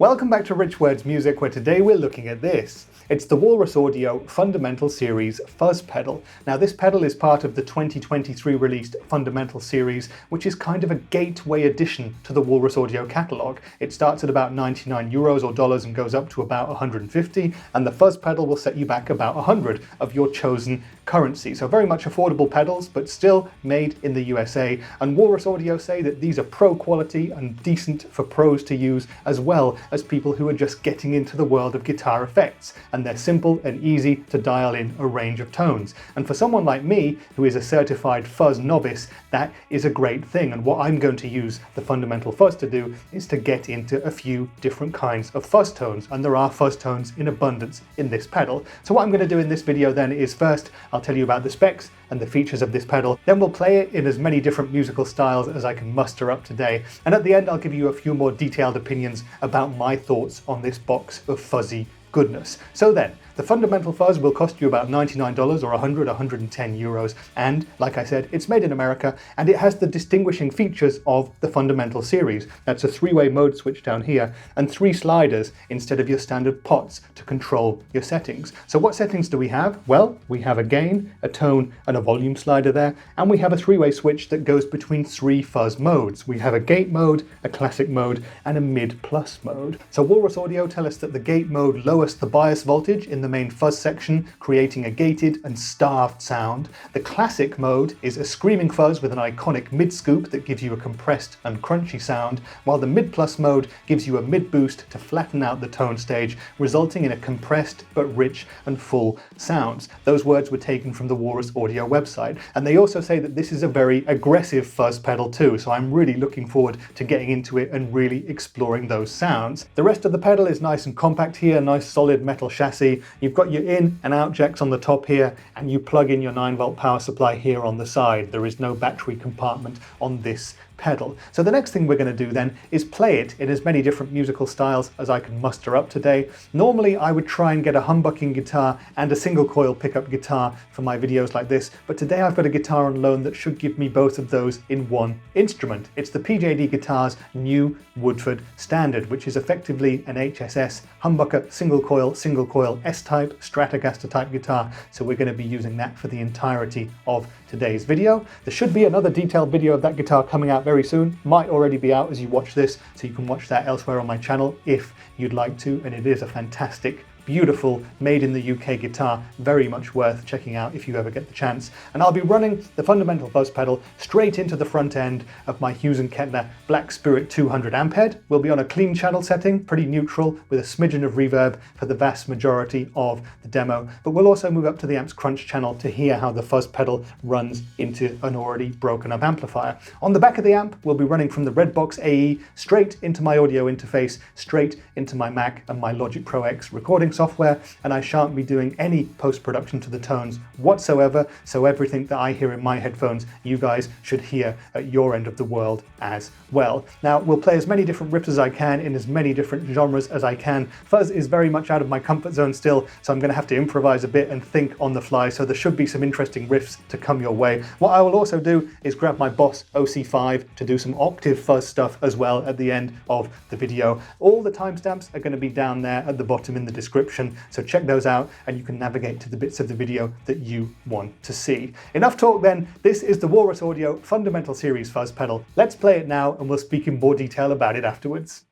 Welcome back to Rich Words Music, where today we're looking at this. It's the Walrus Audio Fundamental Series Fuzz pedal. Now this pedal is part of the 2023 released Fundamental Series, which is kind of a gateway addition to the Walrus Audio catalogue. It starts at about 99 euros or dollars and goes up to about 150, and the Fuzz pedal will set you back about 100 of your chosen currency. So very much affordable pedals, but still made in the USA. And Walrus Audio say that these are pro quality and decent for pros to use, as well as people who are just getting into the world of guitar effects. And they're simple and easy to dial in a range of tones. And for someone like me, who is a certified fuzz novice, that is a great thing. And what I'm going to use the Fundamental Fuzz to do is to get into a few different kinds of fuzz tones. And there are fuzz tones in abundance in this pedal. So what I'm going to do in this video then is first, I'll tell you about the specs and the features of this pedal. Then we'll play it in as many different musical styles as I can muster up today. And at the end, I'll give you a few more detailed opinions about my thoughts on this box of fuzzy goodness. So then, the Fundamental Fuzz will cost you about $99 or 110 euros. And like I said, it's made in America and it has the distinguishing features of the Fundamental series. That's a three-way mode switch down here and 3 sliders instead of your standard pots to control your settings. So what settings do we have? Well, we have a gain, a tone and a volume slider there, and we have a 3-way switch that goes between 3 fuzz modes. We have a gate mode, a classic mode and a mid-plus mode. So Walrus Audio tell us that the gate mode lowers the bias voltage in the main fuzz section, creating a gated and starved sound. The classic mode is a screaming fuzz with an iconic mid scoop that gives you a compressed and crunchy sound, while the mid-plus mode gives you a mid-boost to flatten out the tone stage, resulting in a compressed but rich and full sounds. Those words were taken from the Walrus Audio website, and they also say that this is a very aggressive fuzz pedal too, so I'm really looking forward to getting into it and really exploring those sounds. The rest of the pedal is nice and compact here, nice solid metal chassis. You've got your in and out jacks on the top here, and you plug in your 9-volt power supply here on the side. There is no battery compartment on this pedal. So the next thing we're going to do then is play it in as many different musical styles as I can muster up today. Normally I would try and get a humbucking guitar and a single coil pickup guitar for my videos like this, but today I've got a guitar on loan that should give me both of those in one instrument. It's the PJD Guitar's new Woodford Standard, which is effectively an HSS humbucker single coil S-type Stratocaster type guitar. So we're going to be using that for the entirety of today's video. There should be another detailed video of that guitar coming out very soon. Might already be out as you watch this, so you can watch that elsewhere on my channel if you'd like to. And it is a fantastic, beautiful, made in the UK guitar, very much worth checking out if you ever get the chance. And I'll be running the Fundamental Fuzz pedal straight into the front end of my Hughes & Kettner Black Spirit 200 amp head. We'll be on a clean channel setting, pretty neutral, with a smidgen of reverb for the vast majority of the demo. But we'll also move up to the amp's crunch channel to hear how the fuzz pedal runs into an already broken up amplifier. On the back of the amp, we'll be running from the Redbox AE straight into my audio interface, straight into my Mac and my Logic Pro X recording software, and I shan't be doing any post-production to the tones whatsoever, so everything that I hear in my headphones you guys should hear at your end of the world as well. Now we'll play as many different riffs as I can in as many different genres as I can. Fuzz is very much out of my comfort zone still, so I'm going to have to improvise a bit and think on the fly, so there should be some interesting riffs to come your way. What I will also do is grab my Boss OC5 to do some Octave fuzz stuff as well at the end of the video. All the timestamps are going to be down there at the bottom in the description, so check those out and you can navigate to the bits of the video that you want to see. Enough talk then. This is the Walrus Audio Fundamental Series Fuzz pedal. Let's play it now and we'll speak in more detail about it afterwards.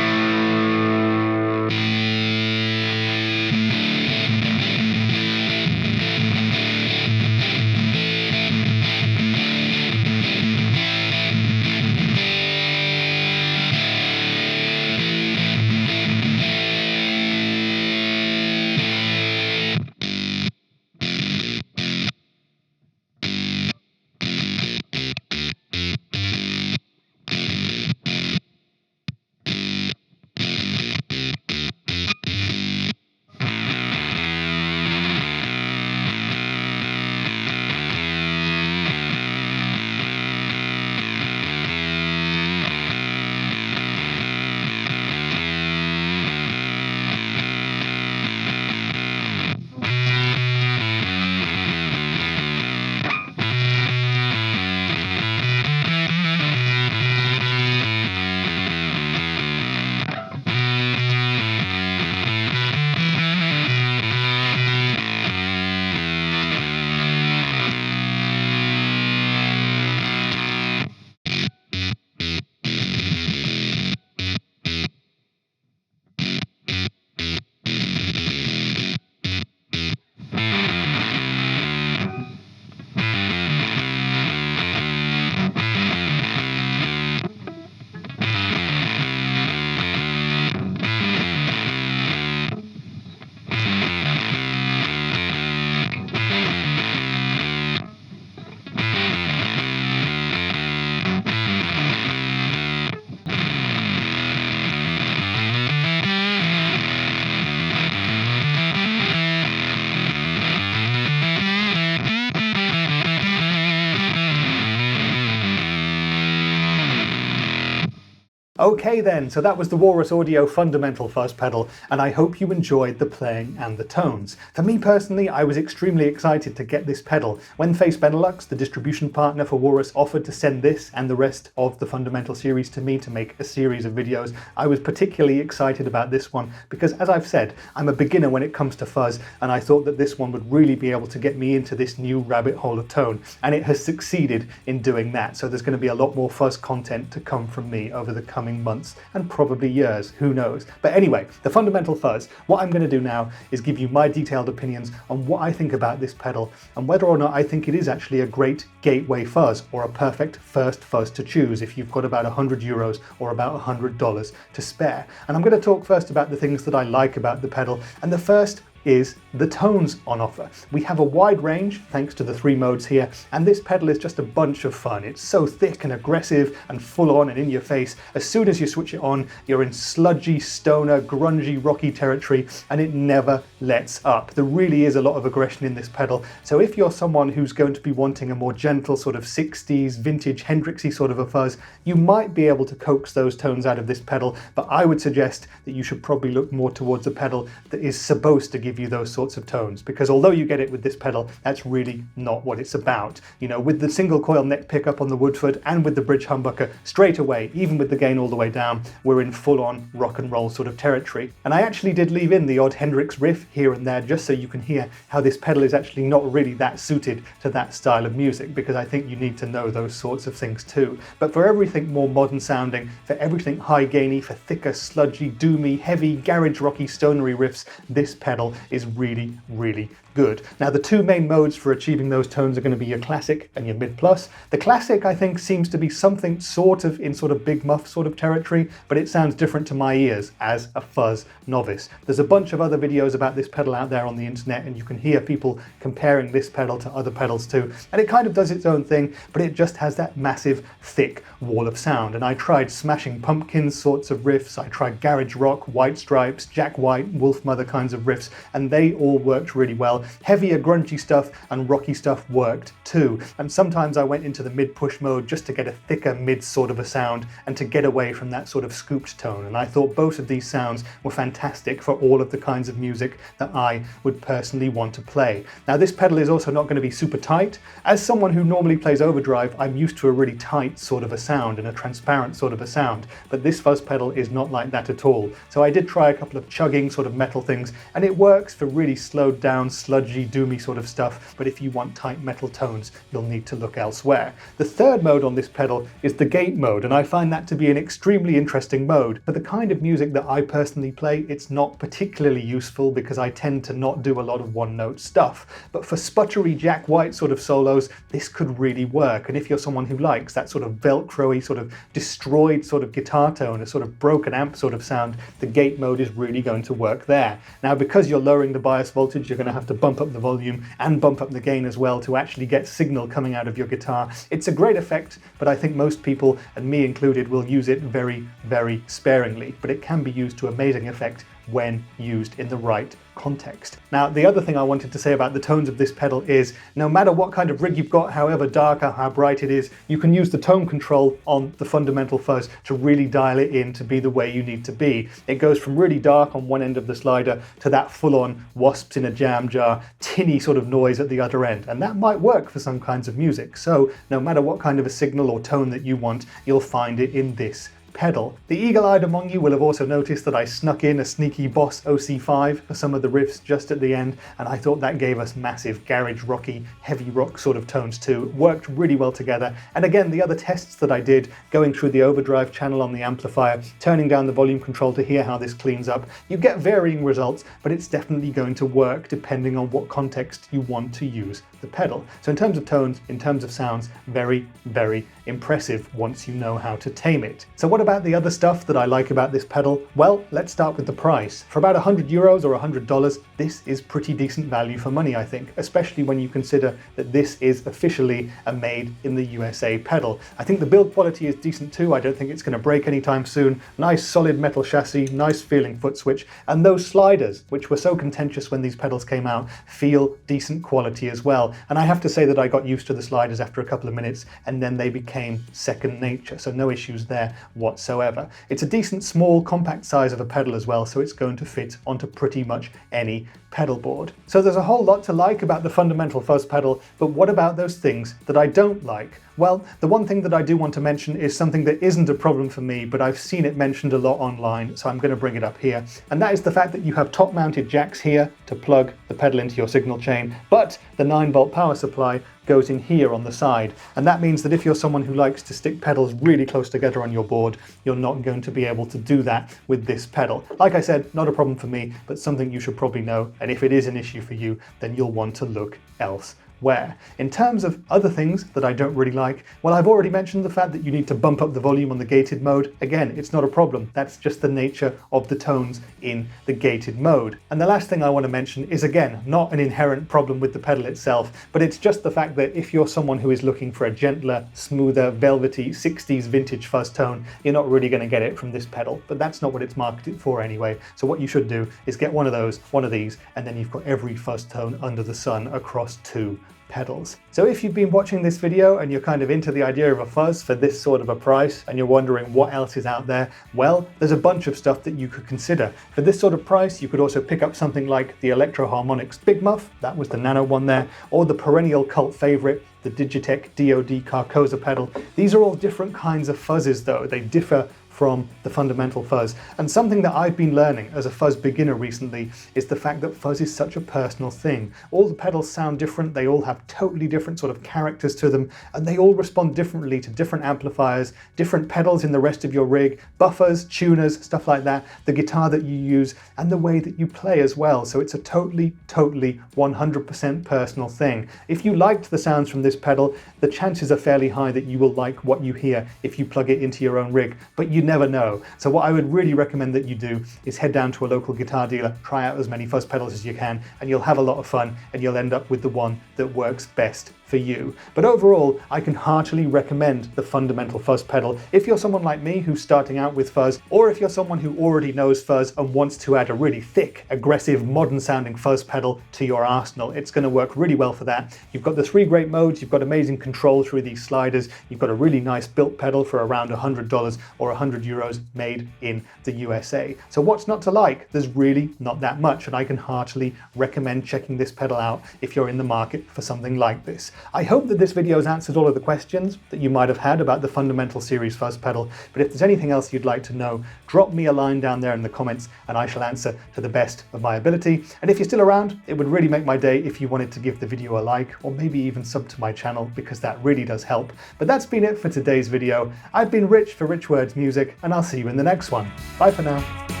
Okay then, so that was the Walrus Audio Fundamental Fuzz pedal, and I hope you enjoyed the playing and the tones. For me personally, I was extremely excited to get this pedal. When Face Benelux, the distribution partner for Walrus, offered to send this and the rest of the Fundamental series to me to make a series of videos, I was particularly excited about this one because, as I've said, I'm a beginner when it comes to fuzz, and I thought that this one would really be able to get me into this new rabbit hole of tone, and it has succeeded in doing that. So there's going to be a lot more fuzz content to come from me over the coming months and probably years, who knows. But anyway, the Fundamental Fuzz, what I'm going to do now is give you my detailed opinions on what I think about this pedal and whether or not I think it is actually a great gateway fuzz or a perfect first fuzz to choose if you've got about €100 or about $100 to spare. And I'm going to talk first about the things that I like about the pedal, and the first is the tones on offer. We have a wide range thanks to the 3 modes here, and this pedal is just a bunch of fun. It's so thick and aggressive and full on and in your face. As soon as you switch it on, you're in sludgy, stoner, grungy, rocky territory, and it never lets up. There really is a lot of aggression in this pedal, so if you're someone who's going to be wanting a more gentle sort of 60s vintage Hendrixy sort of a fuzz, you might be able to coax those tones out of this pedal, but I would suggest that you should probably look more towards a pedal that is supposed to give you those sorts of tones, because although you get it with this pedal, that's really not what it's about. You know, with the single coil neck pickup on the Woodford and with the bridge humbucker, straight away, even with the gain all the way down, we're in full-on rock and roll sort of territory. And I actually did leave in the odd Hendrix riff here and there just so you can hear how this pedal is actually not really that suited to that style of music, because I think you need to know those sorts of things too. But for everything more modern sounding, for everything high gainy, for thicker, sludgy, doomy, heavy, garage rocky, stonery riffs, this pedal is really, really good. Now, the 2 main modes for achieving those tones are going to be your classic and your mid plus. The classic, I think, seems to be something sort of in sort of big muff sort of territory, but it sounds different to my ears as a fuzz novice. There's a bunch of other videos about this pedal out there on the internet, and you can hear people comparing this pedal to other pedals too, and it kind of does its own thing, but it just has that massive, thick wall of sound. And I tried Smashing Pumpkins sorts of riffs, I tried garage rock, White Stripes, Jack White, Wolfmother kinds of riffs, and they all worked really well. Heavier, grungy stuff and rocky stuff worked too. And sometimes I went into the mid-push mode just to get a thicker mid sort of a sound and to get away from that sort of scooped tone. And I thought both of these sounds were fantastic for all of the kinds of music that I would personally want to play. Now, this pedal is also not going to be super tight. As someone who normally plays overdrive, I'm used to a really tight sort of a sound and a transparent sort of a sound, but this fuzz pedal is not like that at all. So I did try a couple of chugging sort of metal things, and it works for really slowed down, sludgy, doomy sort of stuff, but if you want tight metal tones, you'll need to look elsewhere. The 3rd mode on this pedal is the gate mode, and I find that to be an extremely interesting mode. For the kind of music that I personally play, it's not particularly useful because I tend to not do a lot of one-note stuff, but for sputtery Jack White sort of solos, this could really work. And if you're someone who likes that sort of velcro-y, sort of destroyed sort of guitar tone, a sort of broken amp sort of sound, the gate mode is really going to work there. Now, because you're lowering the bias voltage, you're going to have to bump up the volume and bump up the gain as well to actually get signal coming out of your guitar. It's a great effect, but I think most people, and me included, will use it very, very sparingly. But it can be used to amazing effect when used in the right context. Now, the other thing I wanted to say about the tones of this pedal is no matter what kind of rig you've got, however dark or how bright it is, you can use the tone control on the Fundamental Fuzz to really dial it in to be the way you need to be. It goes from really dark on one end of the slider to that full-on wasps in a jam jar, tinny sort of noise at the other end, and that might work for some kinds of music. So no matter what kind of a signal or tone that you want, you'll find it in this pedal. The eagle-eyed among you will have also noticed that I snuck in a sneaky Boss OC5 for some of the riffs just at the end, and I thought that gave us massive garage rocky, heavy rock sort of tones too. It worked really well together. And again, the other tests that I did, going through the overdrive channel on the amplifier, turning down the volume control to hear how this cleans up, you get varying results, but it's definitely going to work depending on what context you want to use the pedal. So in terms of tones, in terms of sounds, very, very impressive once you know how to tame it. So what about the other stuff that I like about this pedal? Well, let's start with the price. For about €100 or $100, this is pretty decent value for money, I think, especially when you consider that this is officially a made in the USA pedal. I think the build quality is decent too. I don't think it's going to break anytime soon. Nice solid metal chassis, nice feeling foot switch, and those sliders, which were so contentious when these pedals came out, feel decent quality as well. And I have to say that I got used to the sliders after a couple of minutes, and then they became second nature, so no issues there whatsoever. whatsoever. It's a decent small compact size of a pedal as well, so it's going to fit onto pretty much any pedal board. So there's a whole lot to like about the fundamental fuzz pedal, but what about those things that I don't like? Well, the one thing that I do want to mention is something that isn't a problem for me, but I've seen it mentioned a lot online, so I'm going to bring it up here. And that is the fact that you have top-mounted jacks here to plug the pedal into your signal chain, but the 9-volt power supply goes in here on the side. And that means that if you're someone who likes to stick pedals really close together on your board, you're not going to be able to do that with this pedal. Like I said, not a problem for me, but something you should probably know. And if it is an issue for you, then you'll want to look elsewhere. In terms of other things that I don't really like, well, I've already mentioned the fact that you need to bump up the volume on the gated mode. Again, it's not a problem. That's just the nature of the tones in the gated mode. And the last thing I want to mention is, again, not an inherent problem with the pedal itself, but it's just the fact that if you're someone who is looking for a gentler, smoother, velvety 60s vintage fuzz tone, you're not really going to get it from this pedal, but that's not what it's marketed for anyway. So what you should do is get one of those, one of these, and then you've got every fuzz tone under the sun across two pedals. So if you've been watching this video and you're kind of into the idea of a fuzz for this sort of a price and you're wondering what else is out there, well, there's a bunch of stuff that you could consider. For this sort of price, you could also pick up something like the Electro Harmonix Big Muff, that was the nano one there, or the perennial cult favorite, the Digitech DoD Carcosa pedal. These are all different kinds of fuzzes though. They differ from the fundamental fuzz. And something that I've been learning as a fuzz beginner recently is the fact that fuzz is such a personal thing. All the pedals sound different, they all have totally different sort of characters to them, and they all respond differently to different amplifiers, different pedals in the rest of your rig, buffers, tuners, stuff like that, the guitar that you use, and the way that you play as well. So it's a totally 100% personal thing. If you liked the sounds from this pedal, the chances are fairly high that you will like what you hear if you plug it into your own rig, but you never know. So what I would really recommend that you do is head down to a local guitar dealer, try out as many fuzz pedals as you can, and you'll have a lot of fun, and you'll end up with the one that works best for you. But overall, I can heartily recommend the fundamental fuzz pedal if you're someone like me who's starting out with fuzz, or if you're someone who already knows fuzz and wants to add a really thick, aggressive, modern sounding fuzz pedal to your arsenal. It's going to work really well for that. You've got the 3 great modes, you've got amazing control through these sliders, you've got a really nice built pedal for around $100 or €100 made in the USA. So what's not to like? There's really not that much, and I can heartily recommend checking this pedal out if you're in the market for something like this. I hope that this video has answered all of the questions that you might have had about the Fundamental Series fuzz pedal, but if there's anything else you'd like to know, drop me a line down there in the comments and I shall answer to the best of my ability. And if you're still around, it would really make my day if you wanted to give the video a like, or maybe even sub to my channel, because that really does help. But that's been it for today's video. I've been Rich for Rich Words Music, and I'll see you in the next one. Bye for now.